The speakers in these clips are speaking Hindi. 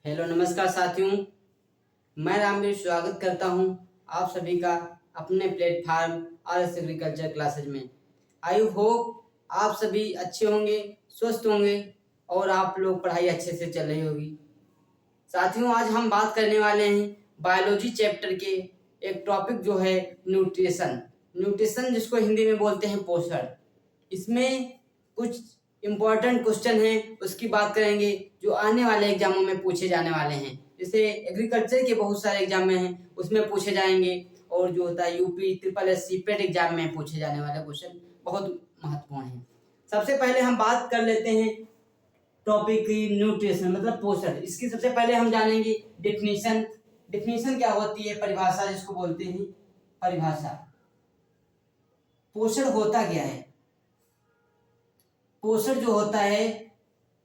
हेलो नमस्कार साथियों। मैं रामवीर स्वागत करता हूं आप सभी का अपने प्लेटफार्म आरएस एग्रीकल्चर क्लासेज में। आई होप आप सभी अच्छे होंगे, स्वस्थ होंगे और आप लोग पढ़ाई अच्छे से चल रही होगी। साथियों, आज हम बात करने वाले हैं बायोलॉजी चैप्टर के एक टॉपिक जो है न्यूट्रिशन। न्यूट्रिशन जिसको हिंदी में बोलते हैं पोषण। इसमें कुछ इम्पोर्टेंट क्वेश्चन हैं, उसकी बात करेंगे जो आने वाले एग्जामों में पूछे जाने वाले हैं। जैसे एग्रीकल्चर के बहुत सारे एग्जाम में हैं, उसमें पूछे जाएंगे। और जो होता है UP triple S C PET exam में पूछे जाने वाले क्वेश्चन बहुत महत्वपूर्ण हैं। सबसे पहले हम बात कर लेते हैं टॉपिक की न्यूट्रिशन मतलब पोषण। इसकी सबसे पहले हम जानेंगे डिफिनीशन। डिफिनीशन क्या होती है, परिभाषा जिसको बोलते हैं परिभाषा। पोषण होता क्या है? पोषण जो होता है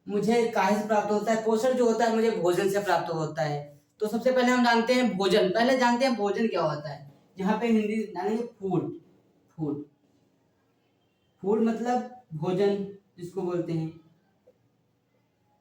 मुझे काहे से प्राप्त होता है? पोषण जो होता है मुझे भोजन से प्राप्त होता है। तो सबसे पहले हम जानते हैं भोजन। पहले जानते हैं भोजन क्या होता है। यहाँ पे हिंदी जानेंगे फूड। फूड फूड मतलब भोजन जिसको बोलते हैं।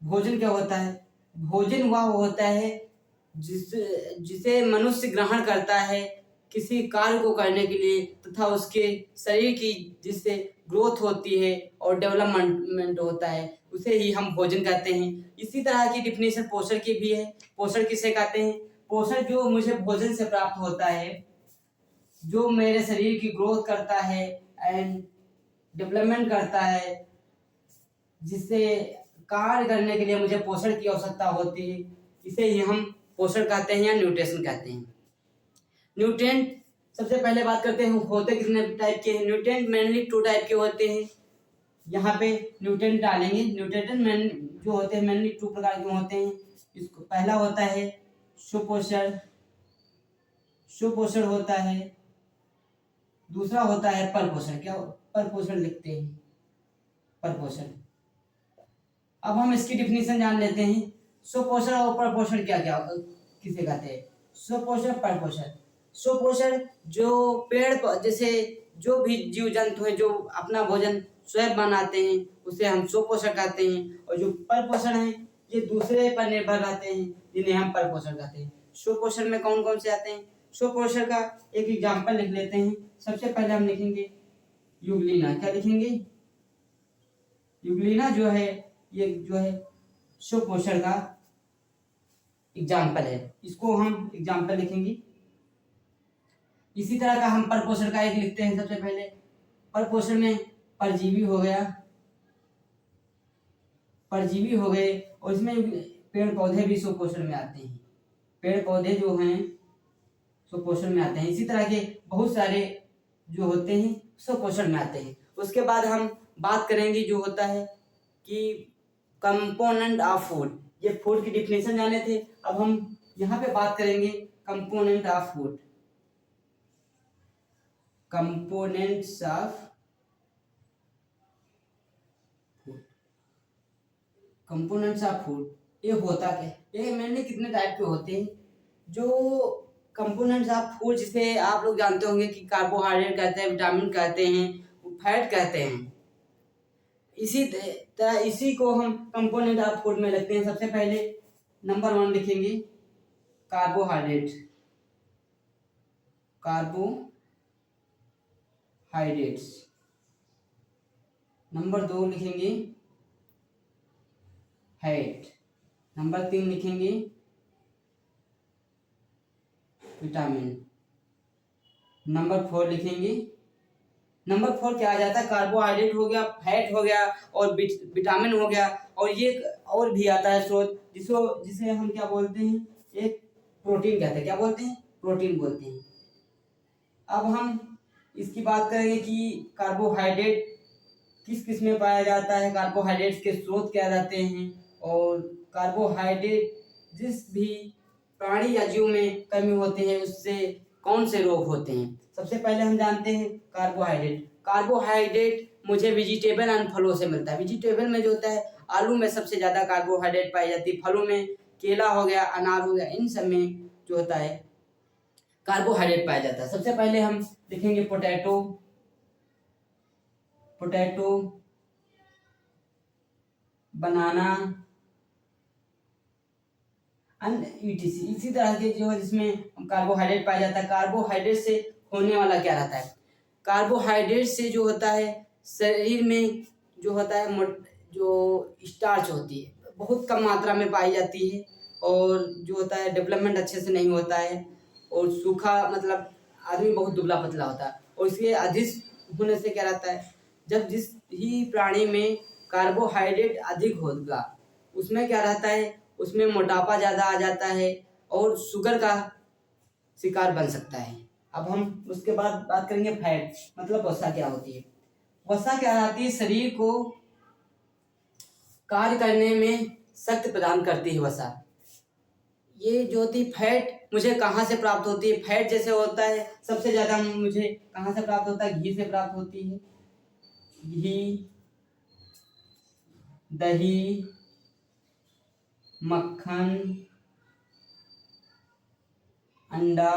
भोजन क्या होता है? भोजन वह होता है जिसे मनुष्य ग्रहण करता है किसी कार्य को करने के लिए तथा उसके शरीर की जिससे ग्रोथ होती है और डेवलपमेंट होता है, उसे ही हम भोजन कहते हैं। इसी तरह की डिफिनेशन पोषण की भी है। पोषण किसे कहते हैं? पोषण जो मुझे भोजन से प्राप्त होता है, जो मेरे शरीर की ग्रोथ करता है एंड डेवलपमेंट करता है, जिससे कार्य करने के लिए मुझे पोषण की आवश्यकता होती है, इसे ही हम पोषण कहते हैं या न्यूट्रिशन कहते हैं। न्यूट्रिएंट सबसे पहले बात करते हैं होते कितने टाइप के हैं। न्यूट्रिएंट मेनली 2 टाइप के होते हैं। यहाँ पे न्यूट्रिएंट डालेंगे। न्यूट्रिएंट मेन जो होते हैं मेनली 2 प्रकार के होते हैं। इसको पहला होता है सुपोषण। सुपोषण होता है। दूसरा होता है परपोषण। क्या परपोषण लिखते हैं? परपोषण। अब हम इसकी डिफिनीशन जान लेते हैं। सुपोषण और परपोषण क्या क्या किसे कहते हैं? सुपोषण परपोषण। सुपोषण जो पेड़ जैसे जो भी जीव जंतु हैं जो अपना भोजन स्वयं बनाते हैं उसे हम सुपोषण कहते हैं। और जो परपोषण है ये दूसरे पर निर्भर रहते हैं जिन्हें हम परपोषण कहते हैं। सुपोषण में कौन कौन से आते हैं? सुपोषण का एक एग्जाम्पल लिख लेते हैं। सबसे पहले हम लिखेंगे यूग्लिना। क्या लिखेंगे? यूग्लिना जो है ये जो है सुपोषण का एग्जाम्पल है। इसको हम एग्जाम्पल लिखेंगे। इसी तरह का हम परपोषण का एक लिखते हैं। सबसे पहले परपोषण में परजीवी हो गया, परजीवी हो गए और इसमें पेड़ पौधे भी सुपोषण में आते हैं। पेड़ पौधे जो हैं सुपोषण में आते हैं। इसी तरह के बहुत सारे जो होते हैं सुपोषण में आते हैं। उसके बाद हम बात करेंगे जो होता है कि कंपोनेंट ऑफ फूड। ये फूड की डिफिनेशन जाने थे, अब हम यहाँ पे बात करेंगे component of food. Components of food. Components of food ये होता क्या? ये मेनली कितने टाइप के होते हैं? जो कंपोनेंट्स ऑफ फूड जिसे आप लोग जानते होंगे कि कार्बोहाइड्रेट कहते हैं, विटामिन कहते हैं, फैट कहते हैं। इसी तरह इसी को हम कंपोनेंट ऑफ फूड में लिखते हैं। सबसे पहले नंबर 1 लिखेंगे कार्बोहाइड्रेट। कार्बोहाइड्रेट्स। नंबर 2 लिखेंगे फैट। नंबर 3 लिखेंगे विटामिन। नंबर 4 लिखेंगे। नंबर 4 क्या आ जाता है? कार्बोहाइड्रेट हो गया, फैट हो गया और विटामिन हो गया। और ये और भी आता है स्रोत जिसे हम क्या बोलते हैं? एक प्रोटीन कहते हैं। क्या बोलते हैं? प्रोटीन बोलते हैं। अब हम इसकी बात करेंगे कि कार्बोहाइड्रेट किस किस में पाया जाता है, कार्बोहाइड्रेट्स के स्रोत क्या रहते हैं और कार्बोहाइड्रेट जिस भी प्राणी या जीव में कमी होती है उससे कौन से रोग होते हैं। सबसे पहले हम जानते हैं कार्बोहाइड्रेट। कार्बोहाइड्रेट मुझे वेजिटेबल एंड फलों से मिलता है। वेजिटेबल में जो होता है आलू में सबसे ज़्यादा कार्बोहाइड्रेट पाई जाती है। फलों में केला हो गया, अनार हो गया, इन सब में जो होता है कार्बोहाइड्रेट पाया जाता है। सबसे पहले हम लिखेंगे पोटैटो। पोटैटो, बनाना, ईटीसी। इसी तरह के जो है जिसमें कार्बोहाइड्रेट पाया जाता है। कार्बोहाइड्रेट से होने वाला क्या रहता है? कार्बोहाइड्रेट से जो होता है शरीर में जो होता है जो स्टार्च होती है बहुत कम मात्रा में पाई जाती है, और जो होता है डेवलपमेंट अच्छे से नहीं होता है, और सूखा मतलब आदमी बहुत दुबला पतला होता है। और इसलिए अधिक होने से क्या रहता है, जब जिस ही प्राणी में कार्बोहाइड्रेट अधिक होगा उसमें क्या रहता है, उसमें मोटापा ज़्यादा आ जाता है और शुगर का शिकार बन सकता है। अब हम उसके बाद बात करेंगे फैट, मतलब वसा क्या होती है। वसा क्या रहती है, शरीर को कार्य करने में शक्ति प्रदान करती है वसा। ये जो होती फैट मुझे कहाँ से प्राप्त होती है? फैट जैसे होता है सबसे ज़्यादा मुझे कहाँ से प्राप्त होता है? घी से प्राप्त होती है। घी, दही, मक्खन, अंडा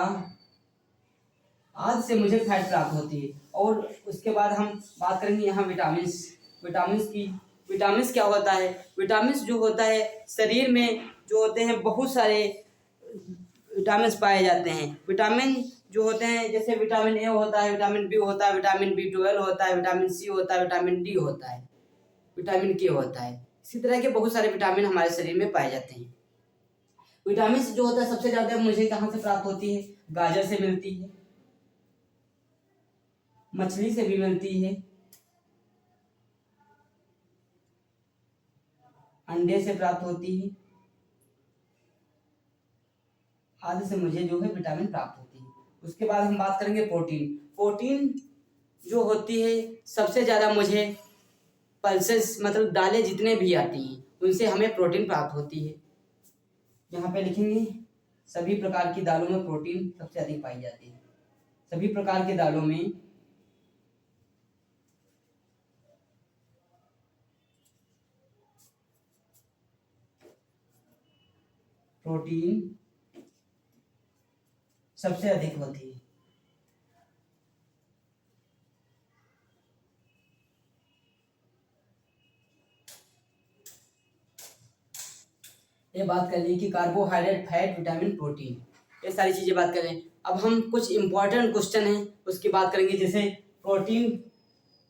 आदि से मुझे फैट प्राप्त होती है। और उसके बाद हम बात करेंगे यहाँ विटामिन्स की। विटामिन्स क्या होता है? विटामिन्स जो होता है शरीर में जो होते हैं बहुत सारे विटामिन्स पाए जाते हैं। विटामिन जो होते हैं जैसे विटामिन ए होता है, विटामिन बी होता है, विटामिन B12 होता है, विटामिन सी होता है, विटामिन डी होता है, विटामिन के होता है। इसी तरह के बहुत सारे विटामिन हमारे शरीर में पाए जाते हैं। विटामिन जो होता है सबसे ज़्यादा मुझे कहाँ से प्राप्त होती है? गाजर से मिलती है, मछली से भी मिलती है, अंडे से प्राप्त होती है, आदि से मुझे जो है विटामिन प्राप्त होती है। उसके बाद हम बात करेंगे प्रोटीन। प्रोटीन जो होती है सबसे ज़्यादा मुझे पल्सेस मतलब दालें जितने भी आती हैं उनसे हमें प्रोटीन प्राप्त होती है। यहाँ पे लिखेंगे सभी प्रकार की दालों में प्रोटीन सबसे अधिक पाई जाती है। सभी प्रकार के दालों में प्रोटीन सबसे अधिक होती है। ये बात कर ली कि कार्बोहाइड्रेट, फैट, विटामिन, प्रोटीन, ये सारी चीज़ें बात करें। अब हम कुछ इंपॉर्टेंट क्वेश्चन हैं उसकी बात करेंगे। जैसे प्रोटीन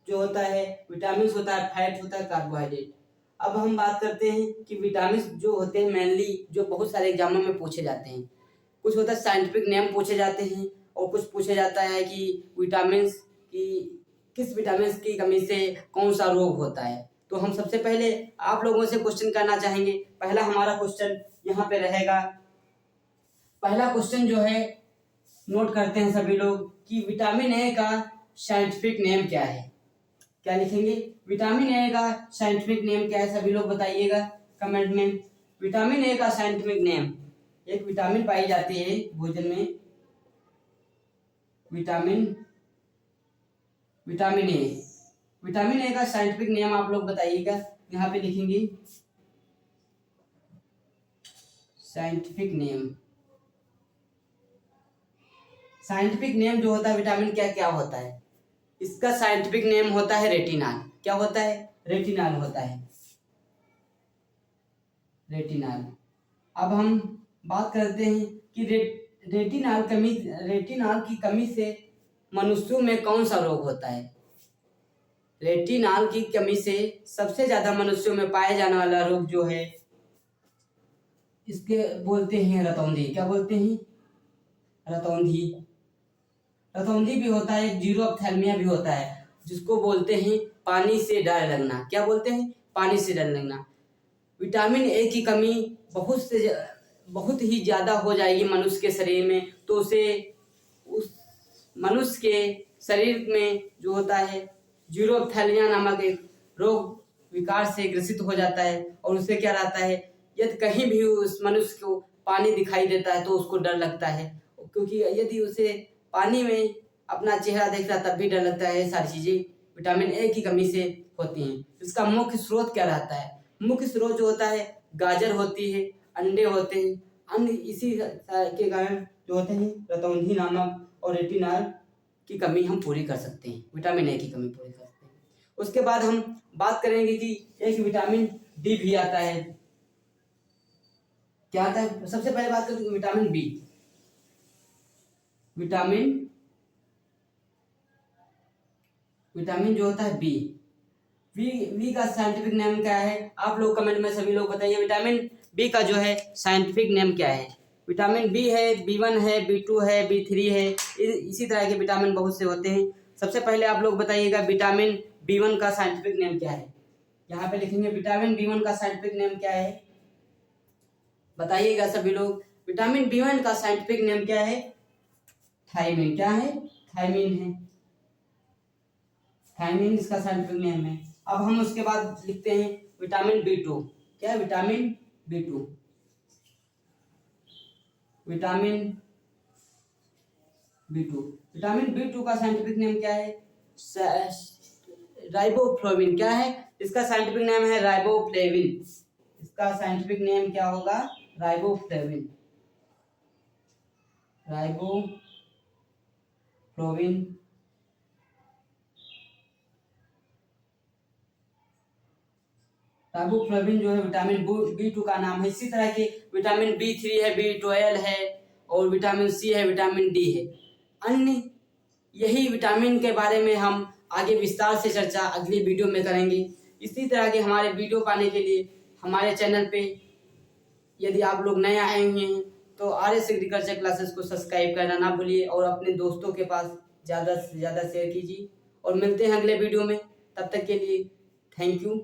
जो होता है, विटामिन होता है, फैट होता है, कार्बोहाइड्रेट। अब हम बात करते हैं कि विटामिन जो होते हैं मेनली जो बहुत सारे एग्जामों में पूछे जाते हैं। कुछ होता है साइंटिफिक नेम पूछे जाते हैं, और कुछ पूछे जाता है कि विटामिन की किस विटामिन की कमी से कौन सा रोग होता है। तो हम सबसे पहले आप लोगों से क्वेश्चन करना चाहेंगे। पहला हमारा क्वेश्चन यहाँ पे रहेगा। पहला क्वेश्चन जो है नोट करते हैं सभी लोग कि विटामिन ए का साइंटिफिक नेम क्या है। क्या लिखेंगे? विटामिन ए का साइंटिफिक नेम क्या है? सभी लोग बताइएगा कमेंट में। विटामिन ए का साइंटिफिक नेम, एक विटामिन पाई जाती है भोजन में, विटामिन ए। विटामिन ए का साइंटिफिक नेम आप लोग बताइएगा। यहाँ पे लिखेंगे साइंटिफिक नेम। साइंटिफिक नेम जो होता है विटामिन क्या क्या होता है? इसका साइंटिफिक नेम होता है रेटिनाल। क्या होता है? रेटिनाल होता है, रेटिनाल। अब हम बात करते हैं कि रेटिनाल की कमी से मनुष्यों में कौन सा रोग होता है? रेटिनाल की कमी से सबसे ज्यादा मनुष्यों में पाया जाने वाला रोग जो है इसके बोलते हैं रतौंधी। क्या बोलते हैं? रतौंधी। रतौंधी भी होता है, जीरोप्थेल्मिया भी होता है, जिसको बोलते हैं पानी से डर लगना। क्या बोलते हैं? पानी से डर लगना। विटामिन ए की कमी बहुत ही ज़्यादा हो जाएगी मनुष्य के शरीर में, तो उसे उस मनुष्य के शरीर में जो होता है जीरोप्थेल्मिया नामक एक रोग विकार से ग्रसित हो जाता है। और उसे क्या रहता है, यदि कहीं भी उस मनुष्य को पानी दिखाई देता है तो उसको डर लगता है, क्योंकि यदि उसे पानी में अपना चेहरा देखता है तब भी डर लगता है। ये सारी चीज़ें विटामिन ए की कमी से होती हैं। इसका मुख्य स्रोत क्या रहता है? मुख्य स्रोत जो होता है गाजर होती है, अंडे होते हैं, अन्य इसी के कारण जो होते हैं रतौंधी नामक और रेटिनाल की कमी हम पूरी कर सकते हैं, विटामिन ए की कमी पूरी कर सकते हैं। उसके बाद हम बात करेंगे कि एक विटामिन डी भी आता है। क्या आता है? सबसे पहले बात करते हैं विटामिन बी। विटामिन जो होता है बी, वी का साइंटिफिक नेम क्या है? आप लोग कमेंट में सभी लोग बताइए, विटामिन बी का जो है साइंटिफिक नेम क्या है? विटामिन बी है, B1 है, B2 है, B3 है, इसी तरह के विटामिन बहुत से होते हैं। सबसे पहले आप लोग बताइएगा विटामिन B1 का साइंटिफिक नेम क्या है? यहाँ पे लिखेंगे विटामिन B1 का साइंटिफिक नेम क्या है, बताइएगा सभी लोग। विटामिन B1 का साइंटिफिक नेम क्या है? थायमिन। क्या है? थायमिन है। थायमिन इसका साइंटिफिक नेम है। अब हम उसके बाद लिखते हैं विटामिन B2। क्या है? Vitamin B2। विटामिन B2 का साइंटिफिक नेम क्या है? राइबोफ्लेविन। क्या है? इसका साइंटिफिक नेम है राइबोफ्लेविन। इसका साइंटिफिक नेम क्या होगा? राइबोफ्लेविन। राइबोफ्लेविन राइबोफ्लेविन जो है विटामिन B2 का नाम है। इसी तरह के विटामिन B3 है, B12 है, और विटामिन C है, विटामिन D है। अन्य यही विटामिन के बारे में हम आगे विस्तार से चर्चा अगली वीडियो में करेंगे। इसी तरह के हमारे वीडियो पाने के लिए हमारे चैनल पे यदि आप लोग नए आए हुए हैं तो RS एग्रीकल्चर क्लासेस को सब्सक्राइब करना ना भूलिए और अपने दोस्तों के पास ज़्यादा से ज़्यादा शेयर कीजिए। और मिलते हैं अगले वीडियो में, तब तक के लिए थैंक यू।